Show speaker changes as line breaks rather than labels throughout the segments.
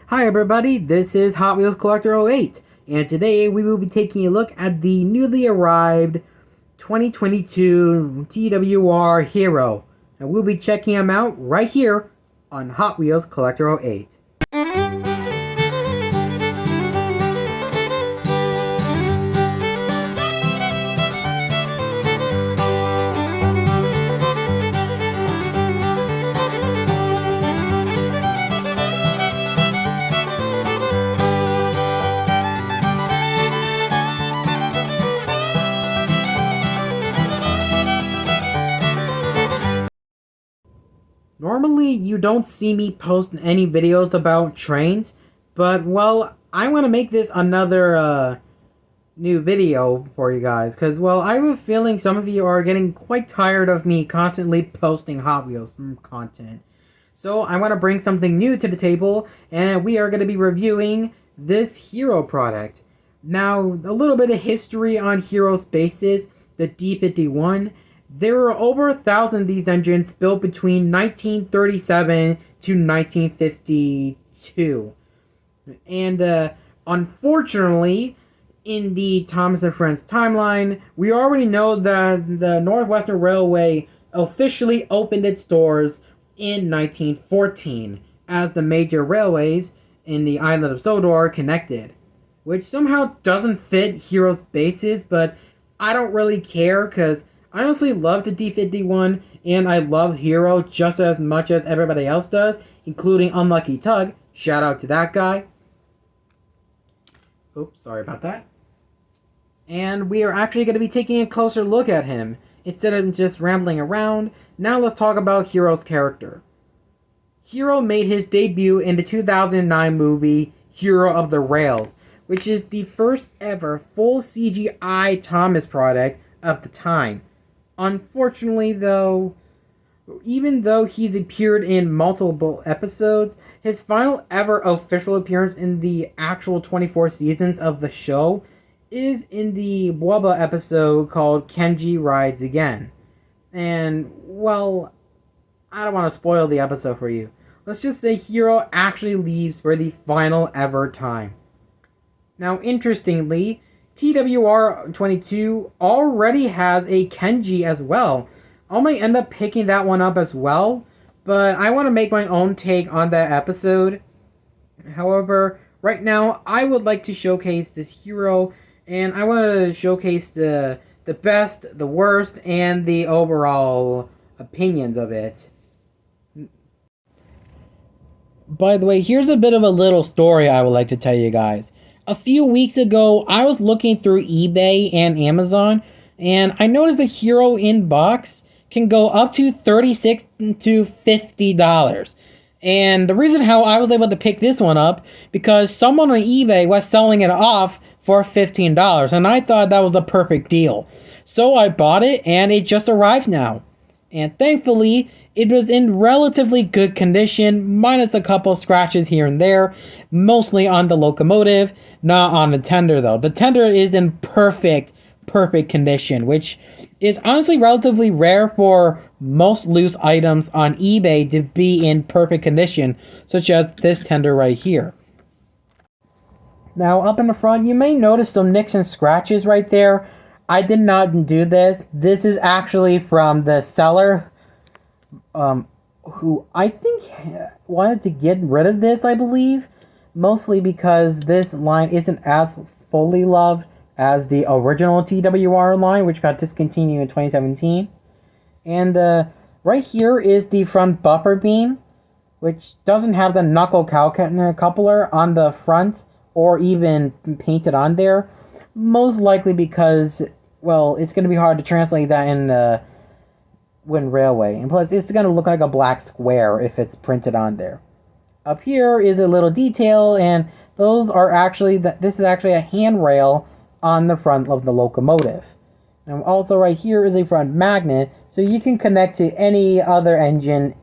Hi everybody, this is Hot Wheels Collector 08, and today we will be taking a look at the newly arrived 2022 TWR Hiro, and we'll be checking him out right here on Hot Wheels Collector 08. Normally, you don't see me post any videos about trains, but, well, I'm going to make this another, new video for you guys, because, well, I have a feeling some of you are getting quite tired of me constantly posting Hot Wheels content. So, I want to bring something new to the table, and we are going to be reviewing this Hiro product. Now, a little bit of history on Hiro's bases, the D51. There were over 1,000 of these engines built between 1937 to 1952. And unfortunately, in the Thomas and Friends timeline, we already know that the Northwestern Railway officially opened its doors in 1914 as the major railways in the island of Sodor connected, which somehow doesn't fit Hiro's bases, but I don't really care because I honestly love the D51, and I love Hiro just as much as everybody else does, including Unlucky Tug. Shout out to that guy. Oops, sorry about that. And we are actually going to be taking a closer look at him. Instead of just rambling around, now let's talk about Hiro's character. Hiro made his debut in the 2009 movie Hero of the Rails, which is the first ever full CGI Thomas product of the time. Unfortunately, though, even though he's appeared in multiple episodes, his final ever official appearance in the actual 24 seasons of the show is in the Wubba episode called Kenji Rides Again. And, well, I don't want to spoil the episode for you. Let's just say Hiro actually leaves for the final ever time. Now, interestingly, TWR 22 already has a Kenji as well. I might end up picking that one up as well, but I want to make my own take on that episode. However, right now, I would like to showcase this Hiro, and I want to showcase the best, the worst, and the overall opinions of it. By the way, here's a bit of a little story I would like to tell you guys. A few weeks ago, I was looking through eBay and Amazon, and I noticed a Hiro in box can go up to $36 to $50. And the reason how I was able to pick this one up, because someone on eBay was selling it off for $15, and I thought that was a perfect deal. So I bought it, and it just arrived now. And thankfully, it was in relatively good condition, minus a couple scratches here and there, mostly on the locomotive, not on the tender though. The tender is in perfect condition, which is honestly relatively rare for most loose items on eBay to be in perfect condition, such as this tender right here. Now, up in the front, you may notice some nicks and scratches right there. I did not do this. This is actually from the seller, who I think wanted to get rid of this, I believe. Mostly because this line isn't as fully loved as the original TWR line, which got discontinued in 2017. And right here is the front buffer beam, which doesn't have the knuckle coupler on the front or even painted on there. Most likely because, well, it's going to be hard to translate that in Wind Railway. And plus, it's going to look like a black square if it's printed on there. Up here is a little detail, and those are actually, this is actually a handrail on the front of the locomotive. And also right here is a front magnet, so you can connect to any other engine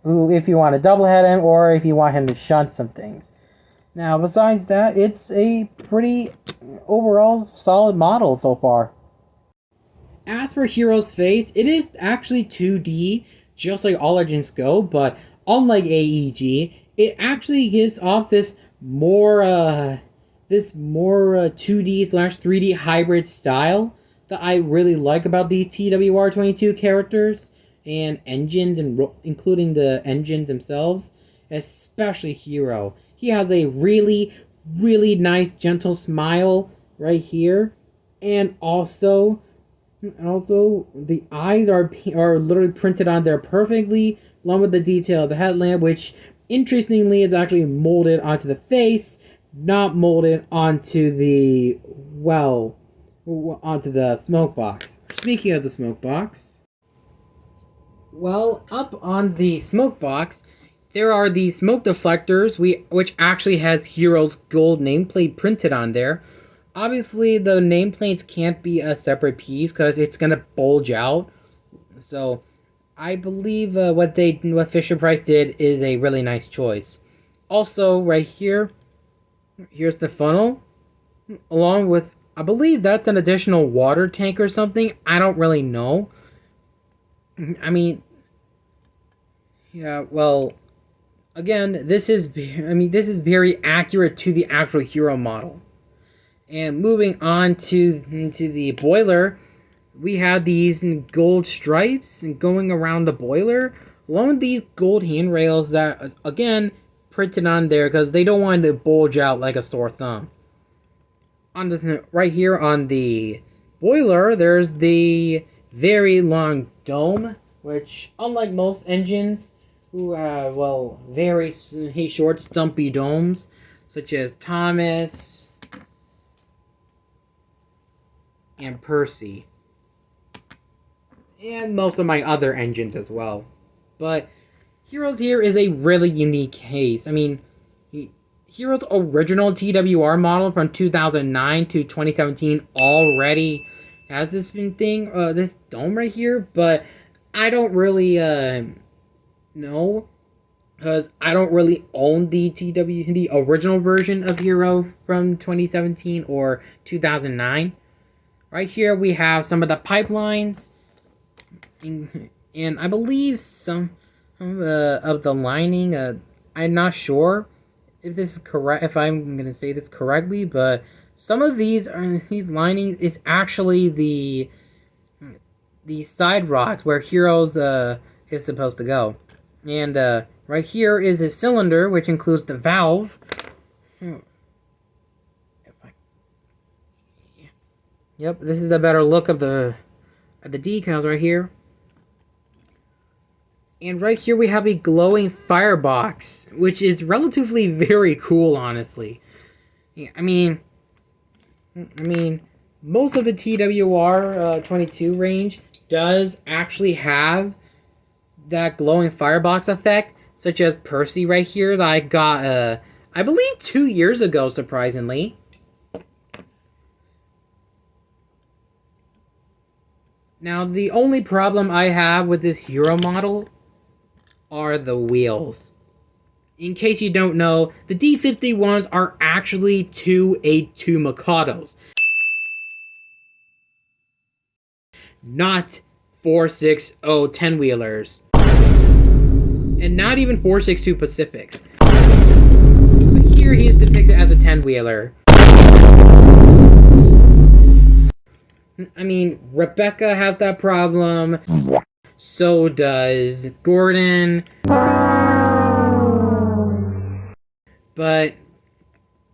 if you want to double head him or if you want him to shunt some things. Now, besides that, it's a pretty overall solid model so far. As for Hiro's face, it is actually 2D, just like all engines go, but unlike AEG, it actually gives off this this more 2D slash 3D hybrid style that I really like about these TWR22 characters and engines, and including the engines themselves, especially Hiro. He has a really nice gentle smile right here, and also the eyes are literally printed on there perfectly, along with the detail of the headlamp, which interestingly is actually molded onto the face, not molded onto onto the smoke box. Speaking of the smoke box, well, up on the smoke box, there are the smoke deflectors, which actually has Hiro's gold nameplate printed on there. Obviously, the nameplates can't be a separate piece because it's gonna bulge out. So, I believe what Fisher Price did is a really nice choice. Also, right here, here's the funnel, along with, I believe that's an additional water tank or something. I don't really know. I mean, yeah, well, again, this is very accurate to the actual Hiro model. And moving on to the boiler, we have these gold stripes going around the boiler, along with these gold handrails that, again, printed on there because they don't want it to bulge out like a sore thumb. On this, right here on the boiler, there's the very long dome, which, unlike most engines who have, well, very short, stumpy domes, such as Thomas and Percy, and most of my other engines as well. But Hiro's here is a really unique case. I mean, Hiro's original TWR model from 2009 to 2017 already has this this dome right here, but I don't really know, because I don't really own the original version of Hiro from 2017 or 2009. Right here we have some of the pipelines, and I believe some of the lining. I'm not sure if this is correct, if I'm gonna say this correctly, but some of these lining is actually the side rods where Hiro's is supposed to go, and right here is his cylinder, which includes the valve. Yep, this is a better look of the decals right here. And right here we have a glowing firebox, which is relatively very cool, honestly. I mean, most of the TWR 22 range does actually have that glowing firebox effect, such as Percy right here that I got, I believe 2 years ago, surprisingly. Now, the only problem I have with this Hiro model are the wheels. In case you don't know, the D51s are actually 282 Mikados, not 460 10-wheelers, and not even 462 Pacifics. But here he is depicted as a 10-wheeler. I mean, Rebecca has that problem. So does Gordon. But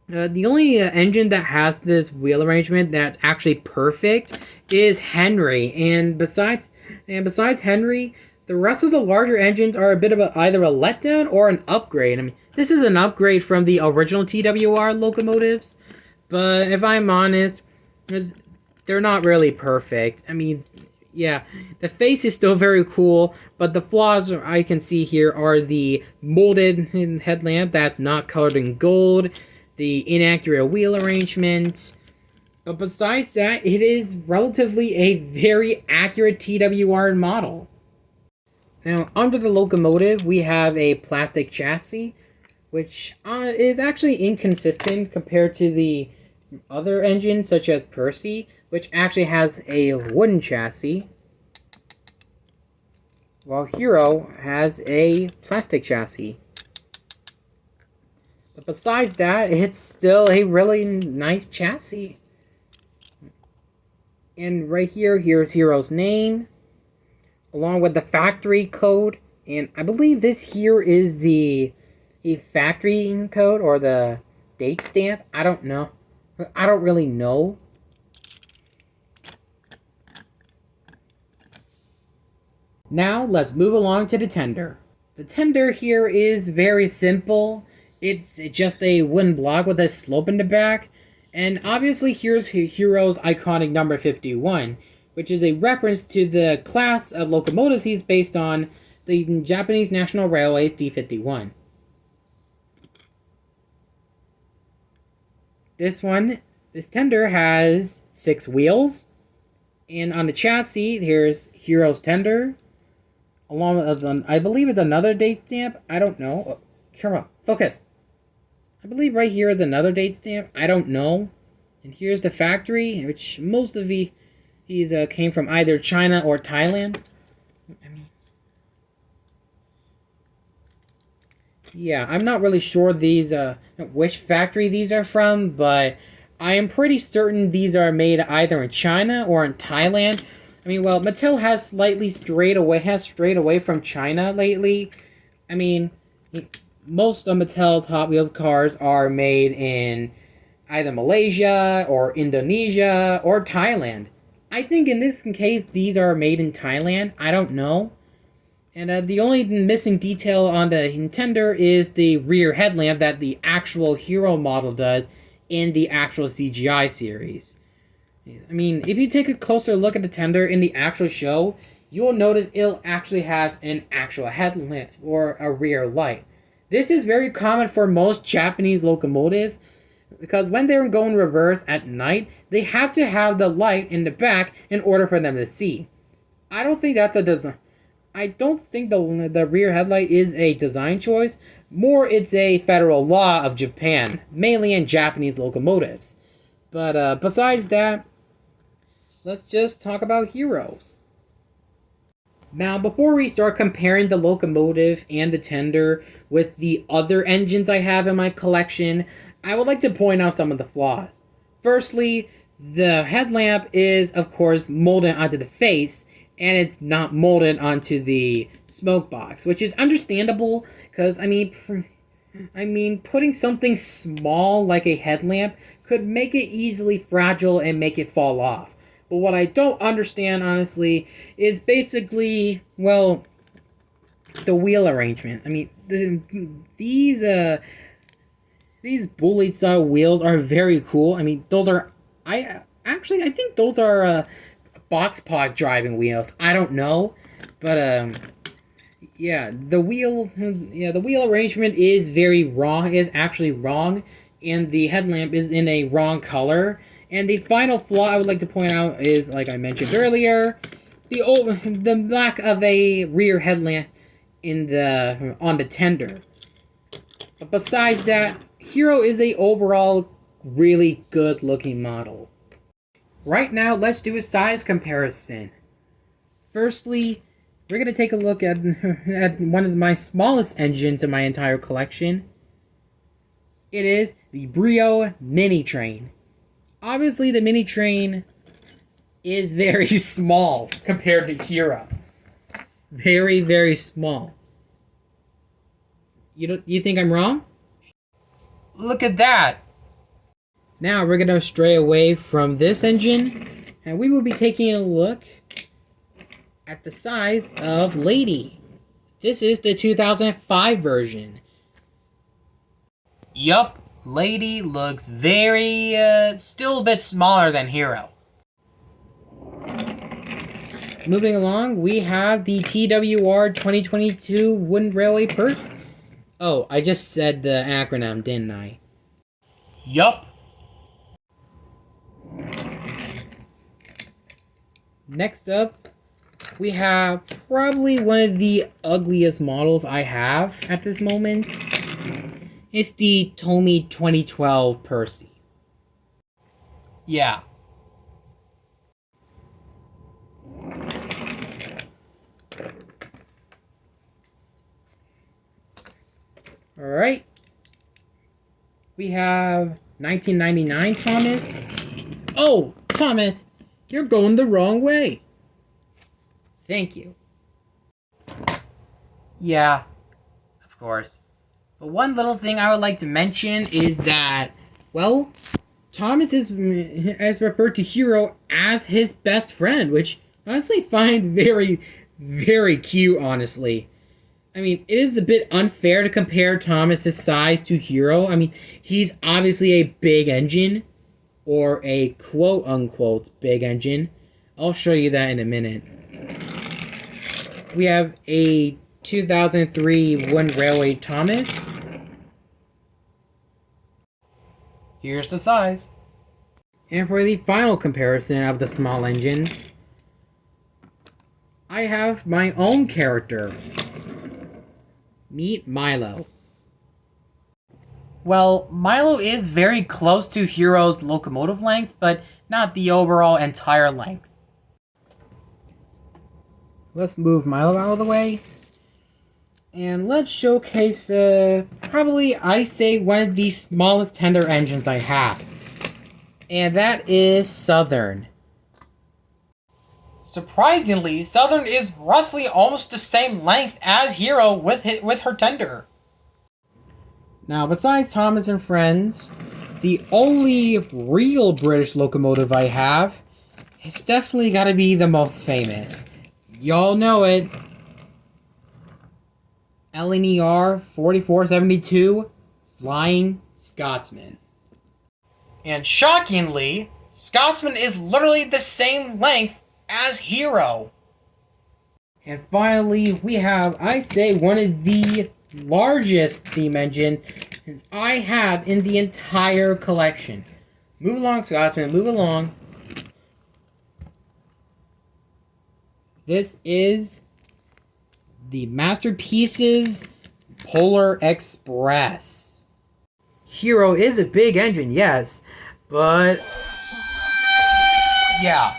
the only engine that has this wheel arrangement that's actually perfect is Henry. And besides Henry, the rest of the larger engines are a bit of either a letdown or an upgrade. I mean, this is an upgrade from the original TWR locomotives, but if I'm honest, they're not really perfect. I mean, yeah, the face is still very cool, but the flaws I can see here are the molded headlamp that's not colored in gold, the inaccurate wheel arrangement. But besides that, it is relatively a very accurate TWR model. Now, under the locomotive, we have a plastic chassis, which is actually inconsistent compared to the other engines, such as Percy, which actually has a wooden chassis, while Hiro has a plastic chassis. But besides that, it's still a really nice chassis. And right here, here's Hiro's name, along with the factory code. And I believe this here is the factory code or the date stamp. I don't know. I don't really know. Now, let's move along to the tender. The tender here is very simple. It's just a wooden block with a slope in the back. And obviously, here's Hiro's iconic number 51, which is a reference to the class of locomotives he's based on, the Japanese National Railways D51. This tender has 6 wheels. And on the chassis, here's Hiro's tender. Along with, I believe it's another date stamp. I don't know. Oh, come on, focus. I believe right here is another date stamp. I don't know. And here's the factory, which most of these came from either China or Thailand. I mean, yeah, I'm not really sure which factory these are from, but I am pretty certain these are made either in China or in Thailand. I mean, well, Mattel has strayed away from China lately. I mean, most of Mattel's Hot Wheels cars are made in either Malaysia or Indonesia or Thailand. I think in this case, these are made in Thailand. I don't know. And the only missing detail on the tender is the rear headlamp that the actual Hero model does in the actual CGI series. I mean, if you take a closer look at the tender in the actual show, you'll notice it'll actually have an actual headlamp or a rear light. This is very common for most Japanese locomotives because when they're going reverse at night, they have to have the light in the back in order for them to see. I don't think that's a design. I don't think the rear headlight is a design choice. More, it's a federal law of Japan, mainly in Japanese locomotives. But besides that, let's just talk about Heroes. Now, before we start comparing the locomotive and the tender with the other engines I have in my collection, I would like to point out some of the flaws. Firstly, the headlamp is, of course, molded onto the face, and it's not molded onto the smoke box, which is understandable, because, I mean, putting something small like a headlamp could make it easily fragile and make it fall off. But what I don't understand, honestly, is basically, well, the wheel arrangement. I mean, these bullet style wheels are very cool. I mean, I think those are box pod driving wheels. I don't know, but the wheel arrangement is very wrong. Is actually wrong, and the headlamp is in a wrong color. And the final flaw I would like to point out is, like I mentioned earlier, the lack of a rear headlamp on the tender. But besides that, Hero is a overall really good looking model. Right now, let's do a size comparison. Firstly, we're going to take a look at one of my smallest engines in my entire collection. It is the Brio Mini Train. Obviously, the mini train is very small compared to Hero. Very, very small. You think I'm wrong? Look at that. Now we're gonna stray away from this engine, and we will be taking a look at the size of Lady. This is the 2005 version. Yup. Lady looks very, still a bit smaller than Hero. Moving along, we have the TWR 2022 Wooden Railway Purse. Oh, I just said the acronym, didn't I? Yup. Next up, we have probably one of the ugliest models I have at this moment. It's the Tomy 2012 Percy. Yeah. Alright. We have 1999 Thomas. Oh, Thomas, you're going the wrong way. Thank you. Yeah, of course. But one little thing I would like to mention is that, well, Thomas is referred to Hiro as his best friend, which I honestly find very, very cute, honestly. I mean, it is a bit unfair to compare Thomas's size to Hiro. I mean, he's obviously a big engine, or a quote-unquote big engine. I'll show you that in a minute. We have a 2003 One Railway Thomas. Here's the size. And for the final comparison of the small engines, I have my own character. Meet Milo. Well, Milo is very close to Hiro's locomotive length, but not the overall entire length. Let's move Milo out of the way. And let's showcase, probably, I say, one of the smallest tender engines I have. And that is Southern. Surprisingly, Southern is roughly almost the same length as Hiro with her tender. Now, besides Thomas and Friends, the only real British locomotive I have has definitely got to be the most famous. Y'all know it. LNER 4472 Flying Scotsman. And shockingly, Scotsman is literally the same length as Hiro. And finally, we have, I say, one of the largest steam engine I have in the entire collection. Move along, Scotsman, move along. This is the Masterpieces Polar Express. Hiro is a big engine, yes, but yeah.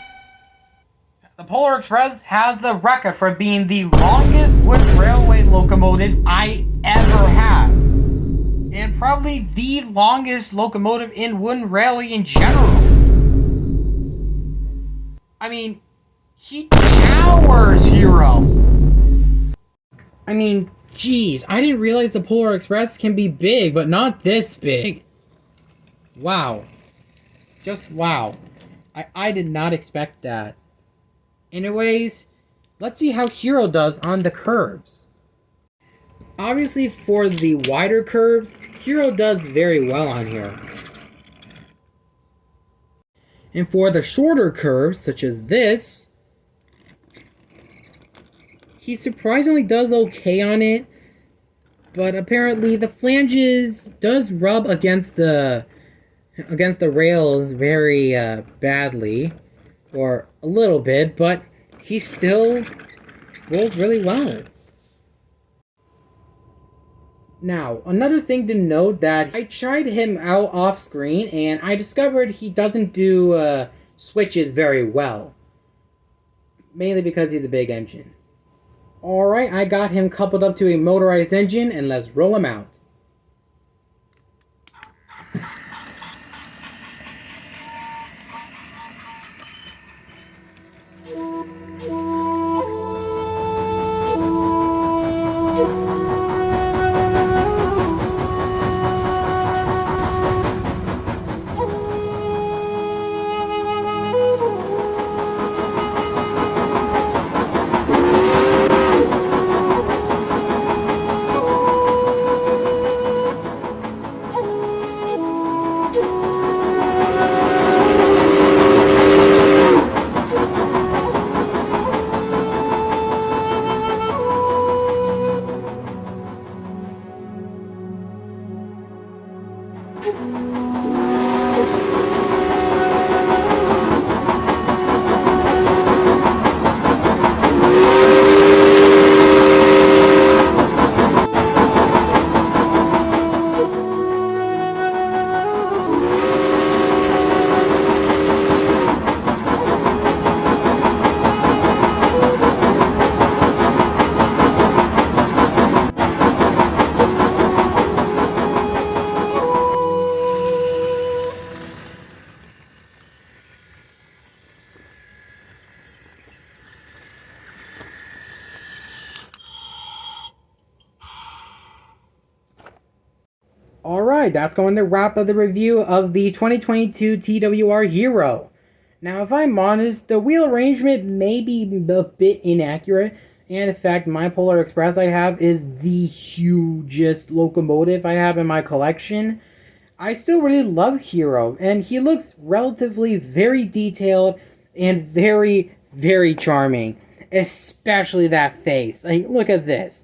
The Polar Express has the record for being the longest wood railway locomotive I ever had. And probably the longest locomotive in wooden railway in general. I mean, he towers, Hiro. I mean, geez, I didn't realize the Polar Express can be big, but not this big. Wow. Just wow. I did not expect that. Anyways, let's see how Hiro does on the curves. Obviously, for the wider curves, Hiro does very well on here. And for the shorter curves, such as this, he surprisingly does okay on it, but apparently the flanges does rub against the rails very badly, or a little bit, but he still rolls really well. Now, another thing to note that I tried him out off screen and I discovered he doesn't do switches very well. Mainly because he's a big engine. Alright, I got him coupled up to a motorized engine and let's roll him out. Alright, that's going to wrap up the review of the 2022 TWR Hiro. Now, if I'm honest, the wheel arrangement may be a bit inaccurate, and in fact, my Polar Express I have is the hugest locomotive I have in my collection. I still really love Hiro, and he looks relatively very detailed and very, very charming. Especially that face. Like, look at this.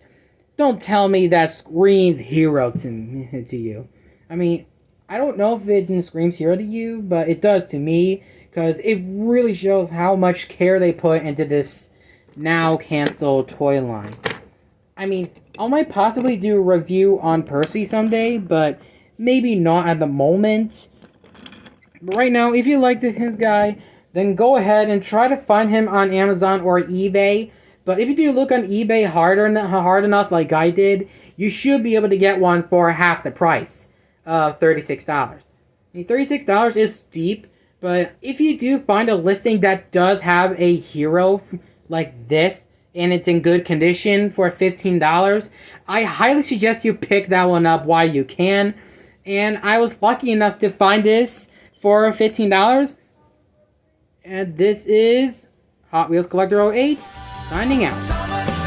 Don't tell me that screams Hiro to you. I mean, I don't know if it screams Hiro to you, but it does to me, because it really shows how much care they put into this now canceled toy line. I mean, I might possibly do a review on Percy someday, but maybe not at the moment. But right now, if you like this guy, then go ahead and try to find him on Amazon or eBay. But if you do look on eBay hard enough like I did, you should be able to get one for half the price of $36. I mean, $36 is steep, but if you do find a listing that does have a Hiro like this, and it's in good condition for $15, I highly suggest you pick that one up while you can. And I was lucky enough to find this for $15. And this is Hot Wheels Collector 08 signing out.